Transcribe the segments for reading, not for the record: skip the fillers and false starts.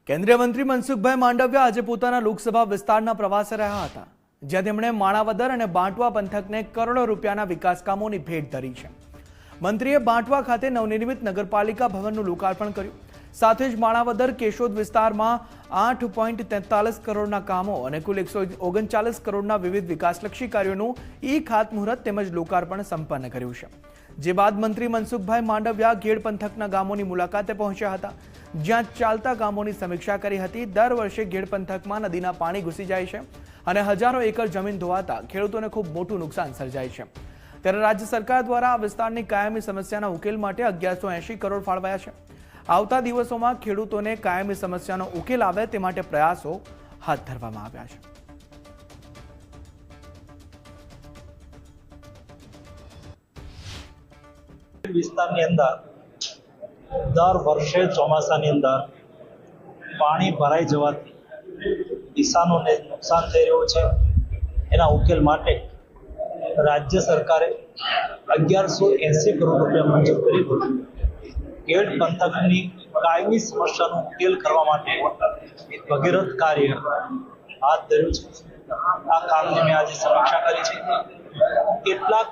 કેન્દ્રીય મંત્રી મનસુખભાઈ માંડવિયા આજે પોતાના લોકસભા વિસ્તારના પ્રવાસે રહ્યા હતા, જ્યાં તેમણે માણાવદર અને બાંટવા પંથકને કરોડો રૂપિયાના વિકાસ કામોની ભેટ ધરી છે। મંત્રીએ બાંટવા ખાતે નવનિર્મિત નગરપાલિકા ભવનનું લોકાર્પણ કર્યું। સાથે જ માણાવદર કેશોદ વિસ્તારમાં 8.43 કરોડના કામો અને કુલ 139 કરોડના વિવિધ વિકાસલક્ષી કાર્યોનું ખાતમુહૂર્ત તેમજ લોકાર્પણ સંપન્ન કર્યું છે। જે બાદ મંત્રી મનસુખભાઈ માંડવિયા ગેડ પંથકના ગામોની મુલાકાતે પહોંચ્યા હતા, જ્યાં ચાલતા કામોની સમીક્ષા કરી હતી। દર વર્ષે ગેડ પંથકમાં નદીના પાણી ઘૂસી જાય છે અને હજારો એકર જમીન ધોવાતા ખેડૂતોને ખૂબ મોટું નુકસાન સર્જાય છે। ત્યારે રાજ્ય સરકાર દ્વારા આ વિસ્તારની કાયમી સમસ્યાના ઉકેલ માટે 1180 કરોડ ફાળવાયા છે। આવતા દિવસોમાં ખેડૂતોને કાયમી સમસ્યાનો ઉકેલ આવે તે માટે પ્રયાસો હાથ ધરવામાં આવ્યા છે। વિસ્તારની અંદર દર વર્ષે ચોમાસાની અંદર પાણી ભરાઈ જવાથી કિસાનોને નુકસાન થઈ રહ્યું છે। એના ઉકેલ માટે રાજ્ય સરકારે 1180 કરોડ રૂપિયા મંજૂર કરી ગેડ પંથકની કાયમી સમસ્યાનો ઉકેલ કરવા માટે ભગીરથ કાર્ય હાથ ધર્યું છે। આ કામની મેં આજે સમીક્ષા કરી છે। કેટલાક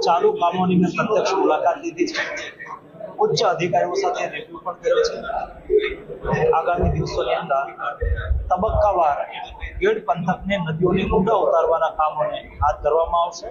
ચાલુ કામોની મેં પ્રત્યક્ષ મુલાકાત લીધી છે। ઉચ્ચ અધિકારીઓ સાથે રિવ્યુ પણ કર્યો છે। આગામી દિવસોની અંદર તબક્કાવાર ગેડ પંથકને નદીઓની ઊંડા ઉતારવાના કામોને હાથ ધરવામાં આવશે।